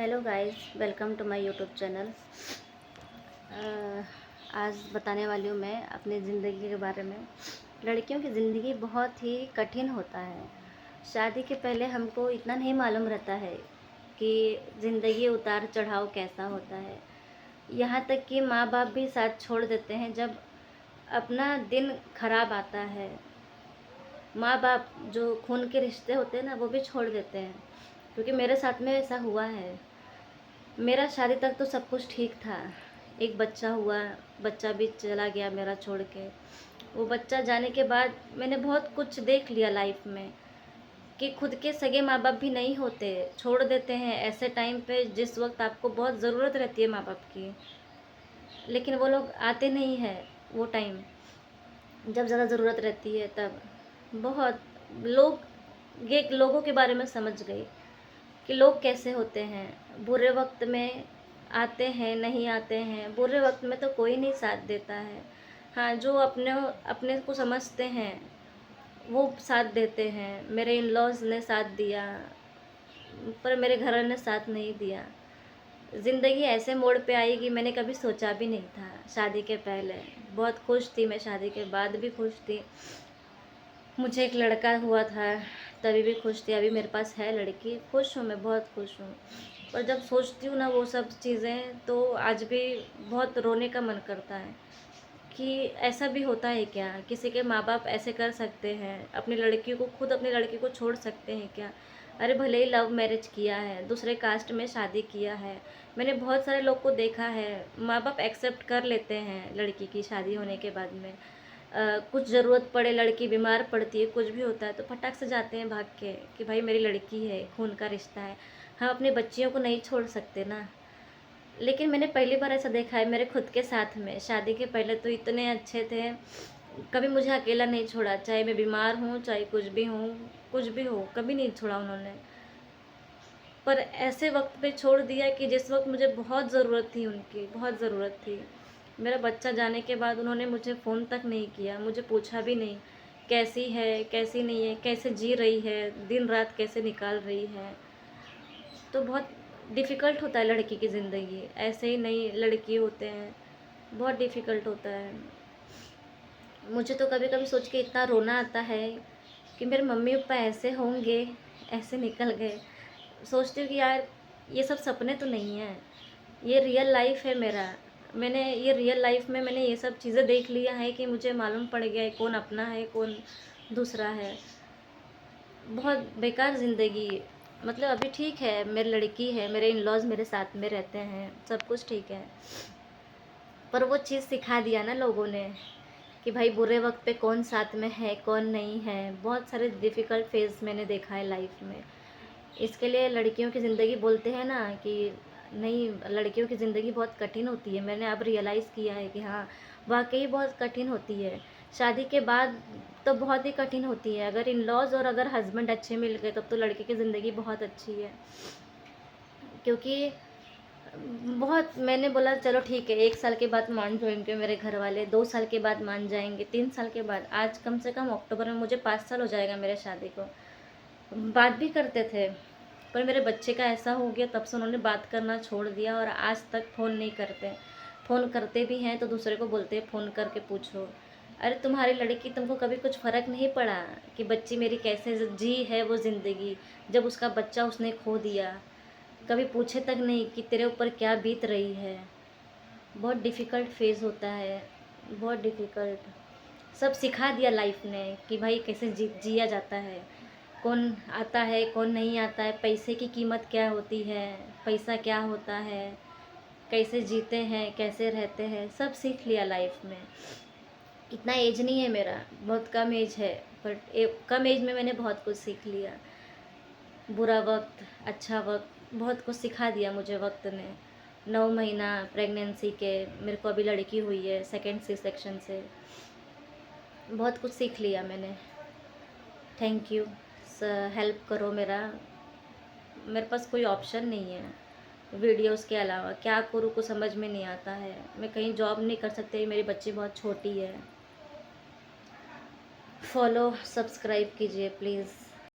Hello guys, welcome to my YouTube channel. आज बताने वाली हूँ मैं अपनी ज़िंदगी के बारे में। लड़कियों की ज़िंदगी बहुत ही कठिन होता है। शादी के पहले हमको इतना नहीं मालूम रहता है कि ज़िंदगी उतार चढ़ाव कैसा होता है। यहाँ तक कि माँ बाप भी साथ छोड़ देते हैं जब अपना दिन खराब आता है। माँ बाप जो खून के रिश्ते होते हैं ना, वो भी छोड़ देते हैं, क्योंकि मेरे साथ में ऐसा हुआ है। मेरा शादी तक तो सब कुछ ठीक था। एक बच्चा हुआ, बच्चा भी चला गया मेरा छोड़ के। वो बच्चा जाने के बाद मैंने बहुत कुछ देख लिया लाइफ में, कि खुद के सगे माँ बाप भी नहीं होते, छोड़ देते हैं ऐसे टाइम पे जिस वक्त आपको बहुत ज़रूरत रहती है माँ बाप की, लेकिन वो लोग आते नहीं हैं। वो टाइम जब ज़्यादा ज़रूरत रहती है तब बहुत लोगों के बारे में समझ गई कि लोग कैसे होते हैं। बुरे वक्त में आते हैं, नहीं आते हैं। बुरे वक्त में तो कोई नहीं साथ देता है। हाँ, जो अपने अपने को समझते हैं वो साथ देते हैं। मेरे इन लॉज ने साथ दिया, पर मेरे घर वालों ने साथ नहीं दिया। ज़िंदगी ऐसे मोड़ पे आई कि मैंने कभी सोचा भी नहीं था। शादी के पहले बहुत खुश थी मैं, शादी के बाद भी खुश थी। मुझे एक लड़का हुआ था तभी भी खुश थी। अभी मेरे पास है लड़की, खुश हूँ मैं, बहुत खुश हूँ। पर जब सोचती हूँ ना वो सब चीज़ें, तो आज भी बहुत रोने का मन करता है कि ऐसा भी होता है क्या? किसी के माँ बाप ऐसे कर सकते हैं? अपनी लड़की को, खुद अपनी लड़की को छोड़ सकते हैं क्या? अरे भले ही लव मैरिज किया है, दूसरे कास्ट में शादी किया है, मैंने बहुत सारे लोग को देखा है, माँ बाप एक्सेप्ट कर लेते हैं लड़की की शादी होने के बाद में। कुछ ज़रूरत पड़े, लड़की बीमार पड़ती है, कुछ भी होता है तो फटाक से जाते हैं भाग के कि भाई मेरी लड़की है, खून का रिश्ता है। हम अपनी बच्चियों को नहीं छोड़ सकते ना। लेकिन मैंने पहली बार ऐसा देखा है मेरे खुद के साथ में। शादी के पहले तो इतने अच्छे थे, कभी मुझे अकेला नहीं छोड़ा, चाहे मैं बीमार हूँ, चाहे कुछ भी हूँ, कुछ भी हो, कभी नहीं छोड़ा उन्होंने। पर ऐसे वक्त पे छोड़ दिया कि जिस वक्त मुझे बहुत ज़रूरत थी, उनकी बहुत ज़रूरत थी। मेरा बच्चा जाने के बाद उन्होंने मुझे फ़ोन तक नहीं किया, मुझे पूछा भी नहीं कैसी है, कैसी नहीं है, कैसे जी रही है, दिन रात कैसे निकाल रही है। तो बहुत डिफ़िकल्ट होता है लड़की की ज़िंदगी, ऐसे ही नहीं लड़की होते हैं, बहुत डिफ़िकल्ट होता है। मुझे तो कभी कभी सोच के इतना रोना आता है कि मेरे मम्मी पापा ऐसे होंगे, ऐसे निकल गए। सोचती हूँ कि यार ये सब सपने तो नहीं हैं, ये रियल लाइफ है मेरा। मैंने ये रियल लाइफ में मैंने ये सब चीज़ें देख लिया है कि मुझे मालूम पड़ गया है कौन अपना है, कौन दूसरा है। बहुत बेकार ज़िंदगी। मतलब अभी ठीक है, मेरी लड़की है, मेरे इन लॉज मेरे साथ में रहते हैं, सब कुछ ठीक है। पर वो चीज़ सिखा दिया ना लोगों ने कि भाई बुरे वक्त पे कौन साथ में है, कौन नहीं है। बहुत सारे डिफ़िकल्ट फेज़ मैंने देखा है लाइफ में। इसके लिए लड़कियों की ज़िंदगी बोलते हैं ना कि नहीं, लड़कियों की ज़िंदगी बहुत कठिन होती है। मैंने अब रियलाइज़ किया है कि हाँ, वाक़ई बहुत कठिन होती है। शादी के बाद तो बहुत ही कठिन होती है। अगर इन लॉज और अगर हस्बैंड अच्छे मिल गए तब तो लड़के की ज़िंदगी बहुत अच्छी है। क्योंकि बहुत मैंने बोला चलो ठीक है, 1 साल के बाद मान जाएंगे मेरे घर वाले, 2 साल के बाद मान जाएंगे, 3 साल के बाद। आज कम से कम अक्टूबर में मुझे 5 साल हो जाएगा मेरे शादी को। बात भी करते थे, पर मेरे बच्चे का ऐसा हो गया तब से उन्होंने बात करना छोड़ दिया और आज तक फ़ोन नहीं करते। फ़ोन करते भी हैं तो दूसरे को बोलते हैं फ़ोन करके पूछो। अरे तुम्हारी लड़की, तुमको कभी कुछ फ़र्क नहीं पड़ा कि बच्ची मेरी कैसे जी है वो ज़िंदगी, जब उसका बच्चा उसने खो दिया? कभी पूछे तक नहीं कि तेरे ऊपर क्या बीत रही है। बहुत डिफ़िकल्ट फेज़ होता है, बहुत डिफ़िकल्ट। सब सिखा दिया लाइफ ने कि भाई कैसे जिया जाता है, कौन आता है, कौन नहीं आता है, पैसे की कीमत क्या होती है, पैसा क्या होता है, कैसे जीते हैं, कैसे रहते हैं, सब सीख लिया लाइफ में। इतना एज नहीं है मेरा, बहुत कम एज है, बट कम एज में मैंने बहुत कुछ सीख लिया। बुरा वक्त, अच्छा वक्त, बहुत कुछ सिखा दिया मुझे वक्त ने। 9 महीना प्रेगनेंसी के, मेरे को अभी लड़की हुई है सेकेंड सी सेक्शन से। बहुत कुछ सीख लिया मैंने। Thank you. हेल्प करो मेरा, मेरे पास कोई ऑप्शन नहीं है वीडियोस के अलावा। क्या करूँ कुछ समझ में नहीं आता है। मैं कहीं जॉब नहीं कर सकती, मेरी बच्ची बहुत छोटी है। फॉलो सब्सक्राइब कीजिए प्लीज़।